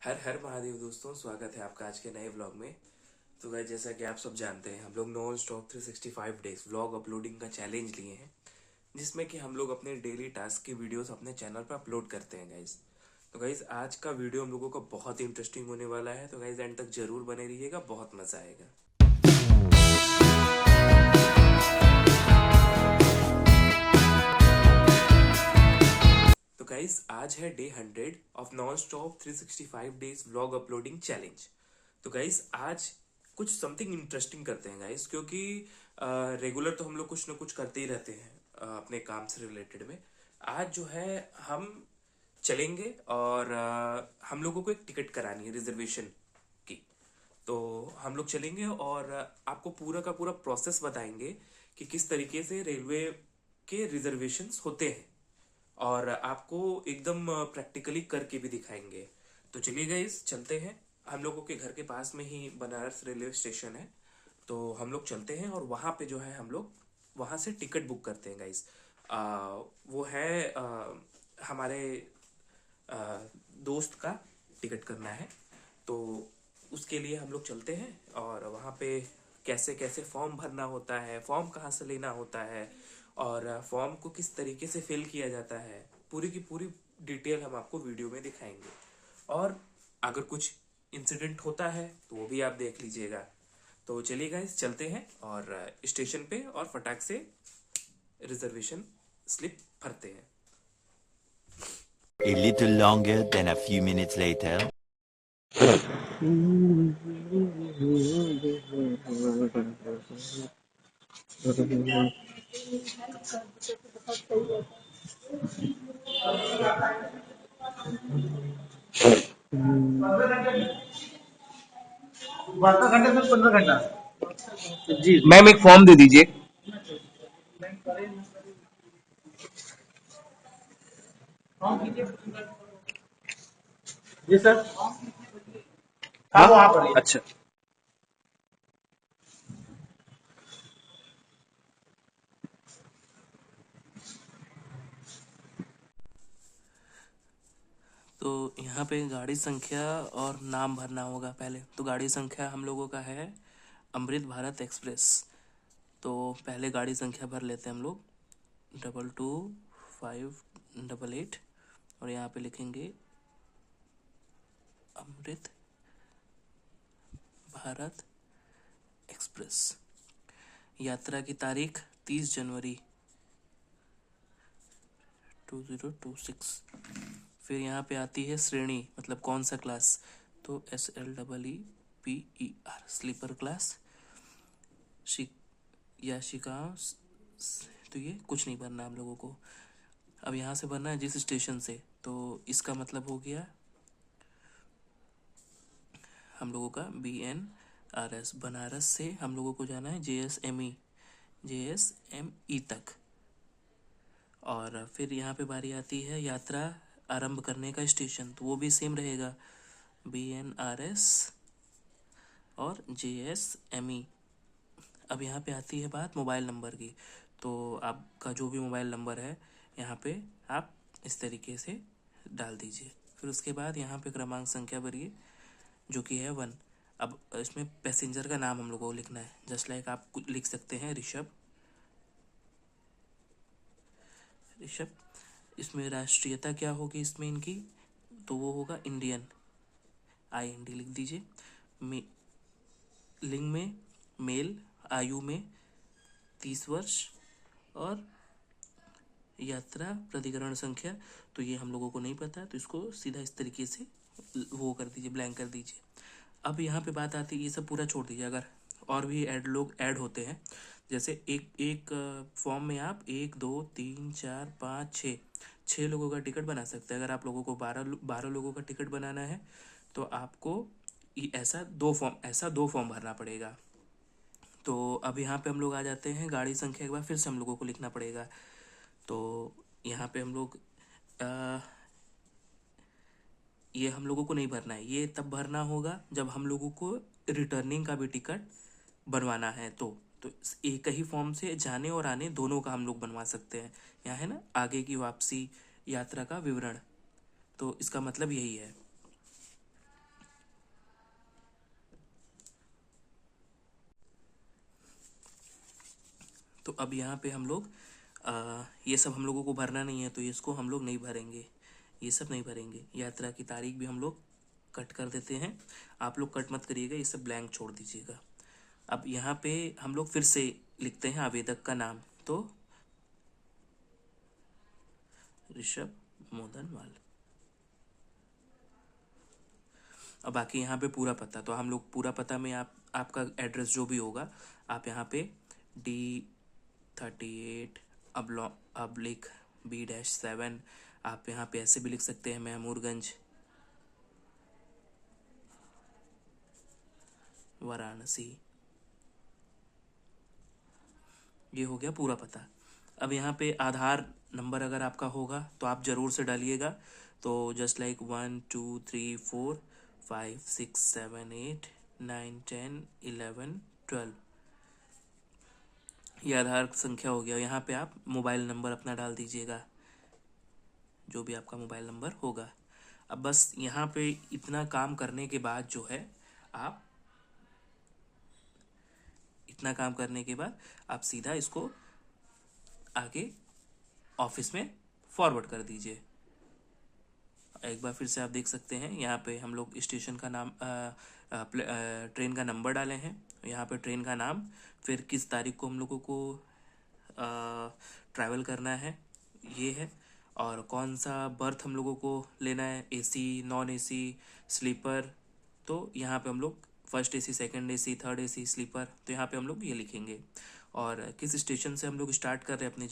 हर हर महादेव दोस्तों, स्वागत है आपका आज के नए व्लॉग में। तो गाइस, जैसा कि आप सब जानते हैं, हम लोग non stop 365 days vlog uploading का चैलेंज लिए हैं, जिसमें कि हम लोग अपने डेली टास्क की वीडियोस अपने चैनल पर अपलोड करते हैं गाइस। तो गाइस, आज का वीडियो हम लोगों का बहुत ही इंटरेस्टिंग होने वाला है, तो गाइस एंड तक जरूर बने रहिएगा, बहुत मजा आएगा। तो गाइस, आज है day 100 of non stop 365 days vlog uploading challenge. तो गाइस, आज कुछ समथिंग इंटरेस्टिंग करते हैं गाइस, क्योंकि रेगुलर तो हम लोग कुछ ना कुछ करते ही रहते हैं अपने काम से रिलेटेड में। आज जो है हम चलेंगे और हम लोगों को एक टिकट करानी है रिजर्वेशन की। तो हम लोग चलेंगे और आपको पूरा का पूरा प्रोसेस बताएंगे कि किस तरीके से रेलवे के रिजर्वेशंस होते हैं, और आपको एकदम प्रैक्टिकली करके भी दिखाएंगे। तो चलिए गाइस, चलते हैं। हम लोगों के घर के पास में ही बनारस रेलवे स्टेशन है, तो हम लोग चलते हैं और वहाँ पे जो है हम लोग वहाँ से टिकट बुक करते हैं गाइस। वो है हमारे आ, दोस्त का टिकट करना है। तो उसके लिए हम लोग चलते हैं और वहाँ पे कैसे कैसे फॉर्म भरना होता है, फॉर्म कहाँ से लेना होता है, और फॉर्म को किस तरीके से फिल किया जाता है, पूरी की पूरी डिटेल हम आपको वीडियो में दिखाएंगे। और अगर कुछ इंसिडेंट होता है तो वो भी आप देख लीजिएगा। तो चलिए गाइस, चलते हैं और स्टेशन पे और फटाक से रिजर्वेशन स्लिप भरते हैं। A little longer than a few minutes later. बारह घंटे से 15 घंटा। जी मैम, एक फॉर्म दे दीजिए। जी सर। हाँ वहाँ पर ही। अच्छा। तो यहाँ पे गाड़ी संख्या और नाम भरना होगा पहले। तो गाड़ी संख्या हम लोगों का है अमृत भारत एक्सप्रेस। तो पहले गाड़ी संख्या भर लेते हैं हम लोग, 222588, और यहाँ पे लिखेंगे अमृत भारत एक्सप्रेस। यात्रा की तारीख 30 जनवरी 2026। फिर यहाँ पे आती है श्रेणी, मतलब कौन सा क्लास। तो SLEEPER स्लीपर क्लास। याशिका। तो ये कुछ नहीं भरना हम लोगों को। अब यहाँ से भरना है जिस स्टेशन से। तो इसका मतलब हो गया हम लोगों का BNRS, बनारस से हम लोगों को जाना है JSME तक। और फिर यहाँ पे बारी आती है यात्रा आरंभ करने का स्टेशन, तो वो भी सेम रहेगा, BNRS और JSME। अब यहाँ पे आती है बात मोबाइल नंबर की। तो आपका जो भी मोबाइल नंबर है यहाँ पे आप इस तरीके से डाल दीजिए। फिर उसके बाद यहाँ पे क्रमांक संख्या भरिए, जो कि है 1। अब इसमें पैसेंजर का नाम हम लोगों को लिखना है, जस्ट लाइक आप लिख सकते हैं ऋषभ। इसमें राष्ट्रीयता क्या होगी इसमें इनकी, तो वो होगा इंडियन, IND लिख दीजिए। लिंग में मेल, आयु में 30 वर्ष, और यात्रा प्राधिकरण संख्या, तो ये हम लोगों को नहीं पता, तो इसको सीधा इस तरीके से वो कर दीजिए, ब्लैंक कर दीजिए। अब यहाँ पे बात आती है, ये सब पूरा छोड़ दीजिए। अगर और भी लोग ऐड होते हैं, जैसे एक फॉर्म में आप 1 2 3 4 5 6 लोगों का टिकट बना सकते हैं। अगर आप लोगों को 12 लोगों का टिकट बनाना है तो आपको ऐसा दो फॉर्म भरना पड़ेगा। तो अब यहाँ पे हम लोग आ जाते हैं, गाड़ी संख्या एक बार फिर से हम लोगों को लिखना पड़ेगा। तो यहाँ पे हम लोग ये हम लोगों को नहीं भरना है, ये तब भरना होगा जब हम लोगों को रिटर्निंग का भी टिकट बनवाना है। तो एक ही फॉर्म से जाने और आने दोनों का हम लोग बनवा सकते हैं। यहाँ है ना, आगे की वापसी यात्रा का विवरण, तो इसका मतलब यही है। अब यहाँ पे हम लोग ये सब हम लोगों को भरना नहीं है, तो इसको हम लोग नहीं भरेंगे, ये सब नहीं भरेंगे। यात्रा की तारीख भी हम लोग कट कर देते हैं। आप लोग कट मत करिएगा, ये सब ब्लैंक छोड़ दीजिएगा। अब यहाँ पे हम लोग फिर से लिखते हैं आवेदक का नाम, तो ऋषभ मोदनवाल। अब बाकी यहाँ पे पूरा पता, तो हम लोग पूरा पता में आपका एड्रेस जो भी होगा आप यहाँ पे D38 अब्लिक B-7, आप यहाँ पे ऐसे भी लिख सकते हैं महमूरगंज, वाराणसी। ये हो गया पूरा पता। अब यहाँ पे आधार नंबर अगर आपका होगा तो आप ज़रूर से डालिएगा। तो जस्ट लाइक 1 2 3 4 5 6 7 8 9 10 11 12, ये आधार संख्या हो गया। यहाँ पे आप मोबाइल नंबर अपना डाल दीजिएगा, जो भी आपका मोबाइल नंबर होगा। अब बस यहाँ पे इतना काम करने के बाद जो है आप इतना काम करने के बाद आप सीधा इसको आगे ऑफिस में फॉरवर्ड कर दीजिए। एक बार फिर से आप देख सकते हैं यहाँ पे हम लोग स्टेशन का नाम ट्रेन का नंबर डाले हैं, यहाँ पे ट्रेन का नाम, फिर किस तारीख को हम लोगों को ट्रैवल करना है ये है, और कौन सा बर्थ हम लोगों को लेना है, एसी नॉन एसी स्लीपर। तो यहाँ पे हम लोग first AC second AC third AC sleeper, तो यहाँ पे हम लोग ये लिखेंगे। और किस स्टेशन से हम लोग स्टार्ट कर रहे हैं अपनी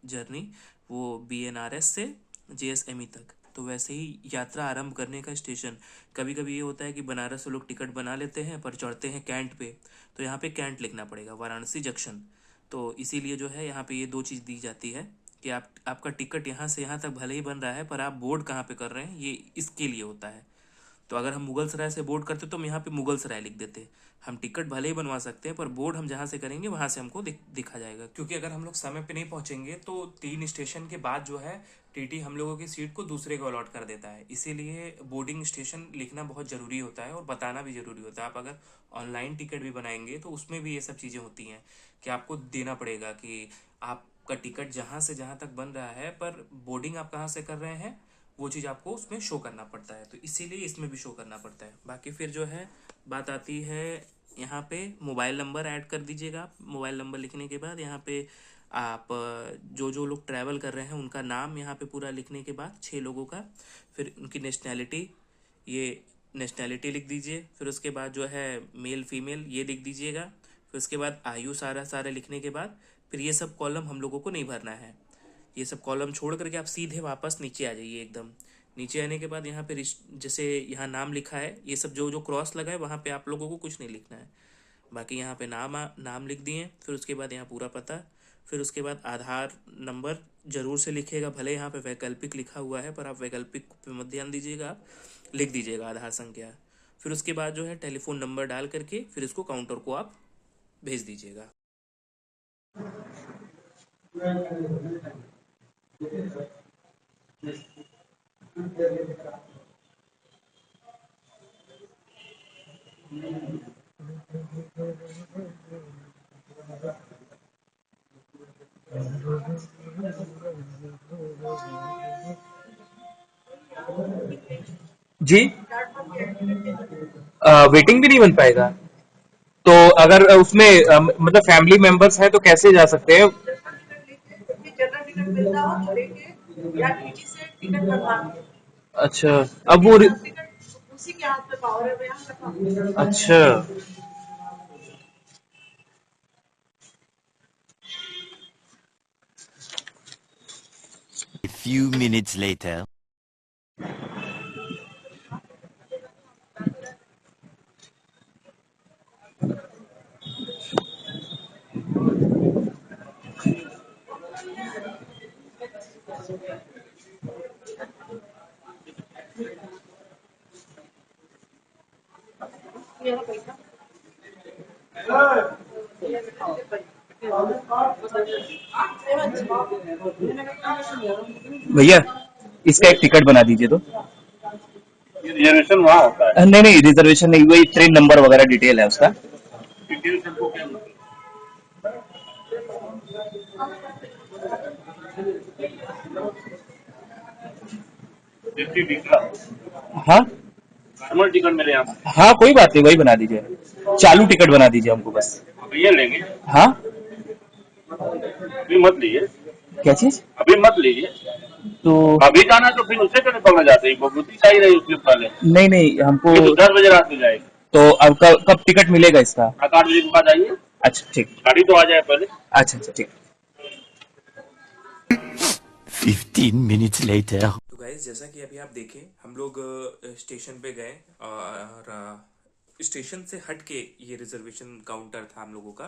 जर्नी, वो BNRS से JSME तक। तो वैसे ही यात्रा आरंभ करने का स्टेशन, कभी कभी ये होता है कि बनारस से लोग टिकट बना लेते हैं पर चढ़ते हैं कैंट पे, तो यहाँ पे कैंट लिखना पड़ेगा, वाराणसी जंक्शन। तो इसीलिए जो है यहाँ पे ये दो चीज़ दी जाती है कि आपका टिकट यहाँ से यहाँ तक भले ही बन रहा है पर आप बोर्ड कहाँ पे कर रहे हैं, ये इसके लिए होता है। तो अगर हम मुगल सराय से बोर्ड करते तो हम यहाँ पे मुगल सराय लिख देते। हम टिकट भले ही बनवा सकते हैं पर बोर्ड हम जहाँ से करेंगे वहाँ से हमको दिखा जाएगा, क्योंकि अगर हम लोग समय पे नहीं पहुँचेंगे तो 3 स्टेशन के बाद जो है TT हम लोगों की सीट को दूसरे को अलॉट कर देता है। इसीलिए बोर्डिंग स्टेशन लिखना बहुत ज़रूरी होता है और बताना भी ज़रूरी होता है। आप अगर ऑनलाइन टिकट भी बनाएंगे तो उसमें भी ये सब चीज़ें होती हैं कि आपको देना पड़ेगा कि आपका टिकट जहाँ से जहाँ तक बन रहा है पर बोर्डिंग आप कहाँ से कर रहे हैं वो चीज़ आपको उसमें शो करना पड़ता है, तो इसीलिए इसमें भी शो करना पड़ता है। बाकी फिर जो है बात आती है यहाँ पे मोबाइल नंबर ऐड कर दीजिएगा आप। मोबाइल नंबर लिखने के बाद यहाँ पे आप जो लोग ट्रैवल कर रहे हैं उनका नाम यहाँ पे पूरा लिखने के बाद 6 लोगों का, फिर उनकी नेशनैलिटी, ये नेशनैलिटी लिख दीजिए। फिर उसके बाद जो है मेल फीमेल ये लिख दीजिएगा। फिर उसके बाद आयु सारा लिखने के बाद फिर ये सब कॉलम हम लोगों को नहीं भरना है। ये सब कॉलम छोड़ करके आप सीधे वापस नीचे आ जाइए। एकदम नीचे आने के बाद यहाँ पे जैसे यहाँ नाम लिखा है, ये सब जो जो क्रॉस लगा है वहाँ पे आप लोगों को कुछ नहीं लिखना है। बाकी यहाँ पे नाम लिख दिए। फिर उसके बाद यहाँ पूरा पता, फिर उसके बाद आधार नंबर जरूर से लिखिएगा, भले यहाँ पे वैकल्पिक लिखा हुआ है पर आप वैकल्पिक पे मत ध्यान दीजिएगा, आप लिख दीजिएगा आधार संख्या। फिर उसके बाद जो है टेलीफोन नंबर डाल करके फिर इसको काउंटर को आप भेज दीजिएगा। जी वेटिंग भी नहीं बन पाएगा। तो अगर उसमें मतलब फैमिली मेंबर्स हैं तो कैसे जा सकते हैं? जनरल टिकट मिलता हो तो लेके या टीटी से टिकट बनवा के। अच्छा, अब वो टिकट उसी के हाथ में पावर है, यहाँ रखा। अच्छा, A few minutes later. भैया इसका एक टिकट बना दीजिए तो। रिजर्वेशन वहाँ होता है? नहीं नहीं, रिजर्वेशन नहीं, वही ट्रेन नंबर वगैरह डिटेल है उसका। डिटेल सबको क्या हाँ नॉर्मल टिकट मेरे यहाँ से हाँ, कोई बात नहीं, वही बना दीजिए, चालू टिकट बना दीजिए हमको बस। तो ये लेंगे, हाँ, अभी मत लीजिए, क्या चीज? अभी मत लीजिए। तो अभी जाना तो फिर उससे क्यों निकलना जाते हैं, बबूती चाहिए रही उसके पहले, नहीं नहीं, हमको ये तो 10 बजे रात में जाएगी। तो अब कब टिकट मिलेगा इसका? रात 8 बजे के बाद आइए, अच्छा ठीक, गाड़ी तो आ जाए पहले। अच्छा अच्छा ठीक। 15 minutes later. तो गाइज जैसा कि अभी आप देखें हम लोग स्टेशन पे गए और स्टेशन से हट के ये रिजर्वेशन काउंटर था हम लोगों का।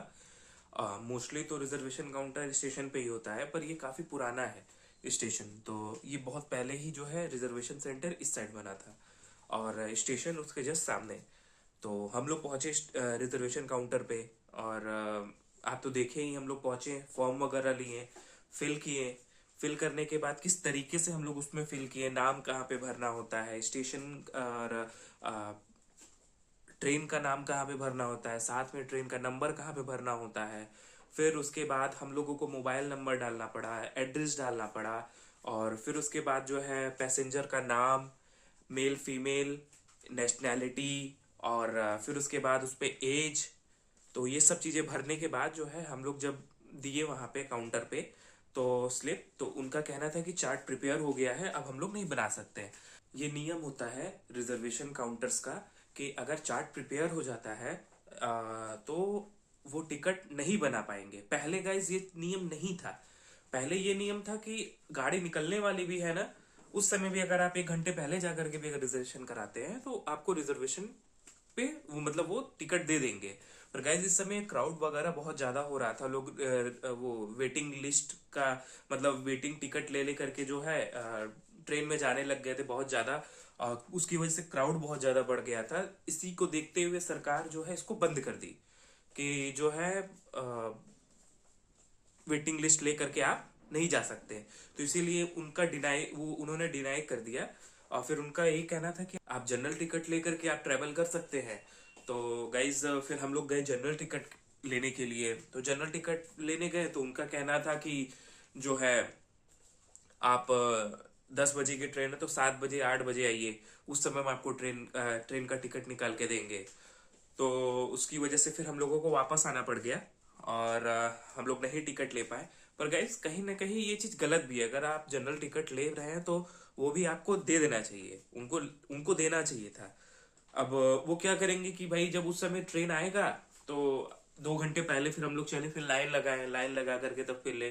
मोस्टली तो रिजर्वेशन काउंटर स्टेशन पे ही होता है, पर ये काफ़ी पुराना है स्टेशन, तो ये बहुत पहले ही जो है रिजर्वेशन सेंटर इस साइड बना था और स्टेशन उसके जस्ट सामने। तो हम लोग पहुंचे रिजर्वेशन काउंटर पे और आप तो देखे ही, हम लोग पहुंचे, फॉर्म वगैरह लिए, फिल किए। फिल करने के बाद किस तरीके से हम लोग उसमें फिल किए, नाम कहाँ पे भरना होता है, स्टेशन और ट्रेन का नाम कहाँ पे भरना होता है, साथ में ट्रेन का नंबर कहाँ पे भरना होता है। फिर उसके बाद हम लोगों को मोबाइल नंबर डालना पड़ा, एड्रेस डालना पड़ा, और फिर उसके बाद जो है पैसेंजर का नाम, मेल फीमेल, नेशनैलिटी, और फिर उसके बाद उस पर एज। तो ये सब चीज़ें भरने के बाद जो है हम लोग जब दिए वहाँ पे काउंटर पे तो स्लिप, तो उनका कहना था कि चार्ट प्रिपेयर हो गया है, अब हम लोग नहीं बना सकते हैं। ये नियम होता है रिजर्वेशन काउंटर्स का कि अगर चार्ट प्रिपेयर हो जाता है तो वो टिकट नहीं बना पाएंगे। पहले गाइज ये नियम नहीं था। पहले ये नियम था कि गाड़ी निकलने वाली भी है ना, उस समय भी अगर आप 1 घंटे पहले जाकर के भी अगर रिजर्वेशन कराते हैं तो आपको रिजर्वेशन पे वो मतलब वो टिकट दे देंगे। पर गाइज इस समय क्राउड वगैरह बहुत ज्यादा हो रहा था, लोग वो वेटिंग लिस्ट का मतलब वेटिंग टिकट ले लेकर के जो है ट्रेन में जाने लग गए थे बहुत ज्यादा। उसकी वजह से क्राउड बहुत ज्यादा बढ़ गया था। इसी को देखते हुए सरकार जो है इसको बंद कर दी कि जो है वेटिंग लिस्ट लेकर के आप नहीं जा सकते। तो इसीलिए उनका डिनाई वो उन्होंने डिनाई कर दिया और फिर उनका यही कहना था कि आप जनरल टिकट लेकर के आप ट्रेवल कर सकते हैं। तो गाइज फिर हम लोग गए जनरल टिकट लेने के लिए। तो जनरल टिकट लेने गए तो उनका कहना था कि जो है आप 10 बजे की ट्रेन है तो 7 बजे 8 बजे आइए, उस समय हम आपको ट्रेन का टिकट निकाल के देंगे। तो उसकी वजह से फिर हम लोगों को वापस आना पड़ गया और हम लोग नहीं टिकट ले पाए। पर गाइस कहीं ना कहीं ये चीज गलत भी है। अगर आप जनरल टिकट ले रहे हैं तो वो भी आपको दे देना चाहिए, उनको उनको देना चाहिए था। अब वो क्या करेंगे कि भाई जब उस समय ट्रेन आएगा तो 2 घंटे पहले फिर हम लोग चले, फिर लाइन लगाए, लाइन लगा करके तब फिर ले।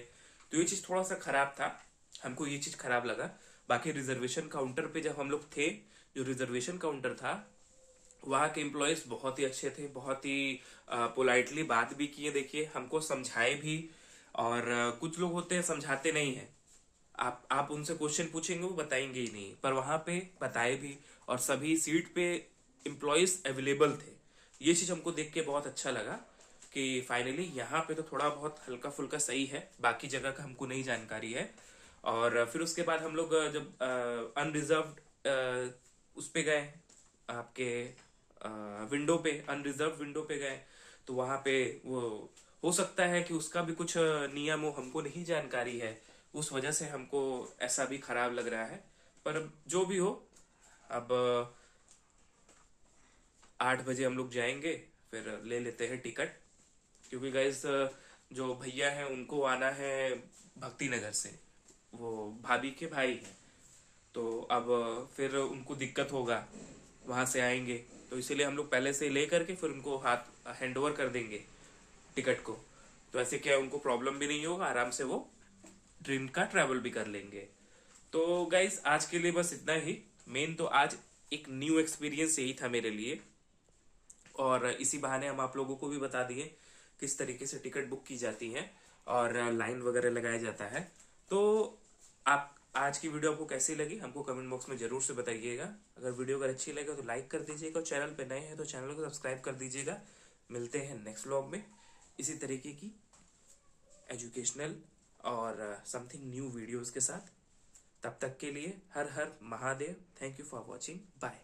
तो ये चीज थोड़ा सा खराब था, हमको ये चीज खराब लगा। बाकी रिजर्वेशन काउंटर पे जब हम लोग थे, जो रिजर्वेशन काउंटर था वहाँ के एम्प्लॉयज बहुत ही अच्छे थे, बहुत ही पोलाइटली बात भी किए, देखिए हमको समझाए भी। और कुछ लोग होते हैं समझाते नहीं है, आप उनसे क्वेश्चन पूछेंगे वो बताएंगे ही नहीं, पर वहां पे बताए भी। और सभी सीट पे एम्प्लॉयज अवेलेबल थे। ये चीज हमको देख के बहुत अच्छा लगा कि फाइनली यहाँ पे तो थोड़ा बहुत हल्का फुल्का सही है, बाकी जगह का हमको नहीं जानकारी है। और फिर उसके बाद हम लोग जब अनरिजर्व्ड उस पे गए, आपके विंडो पे, अनरिजर्व विंडो पे गए, तो वहां पे वो हो सकता है कि उसका भी कुछ नियम हो, हमको नहीं जानकारी है, उस वजह से हमको ऐसा भी खराब लग रहा है। पर अब जो भी हो, अब 8 बजे हम लोग जाएंगे, फिर ले लेते हैं टिकट। क्योंकि गाइस जो भैया हैं उनको आना है भक्ति नगर से, वो भाभी के भाई हैं, तो अब फिर उनको दिक्कत होगा, वहां से आएंगे। तो इसीलिए हम लोग पहले से ले करके फिर उनको हाथ हैंड ओवर कर देंगे टिकट को। तो ऐसे क्या उनको प्रॉब्लम भी नहीं होगा, आराम से वो ट्रेन का ट्रैवल भी कर लेंगे। तो गाइस आज के लिए बस इतना ही। मेन तो आज एक न्यू एक्सपीरियंस यही था मेरे लिए, और इसी बहाने हम आप लोगों को भी बता दिए किस तरीके से टिकट बुक की जाती है और लाइन वगैरह लगाया जाता है। तो आप आज की वीडियो आपको कैसी लगी हमको कमेंट बॉक्स में जरूर से बताइएगा। अगर वीडियो अगर अच्छी लगे तो लाइक कर दीजिएगा, और चैनल पे नए हैं तो चैनल को सब्सक्राइब कर दीजिएगा। मिलते हैं नेक्स्ट व्लॉग में इसी तरीके की एजुकेशनल और समथिंग न्यू वीडियोस के साथ। तब तक के लिए Har Har Mahadev. Thank you for watching, bye.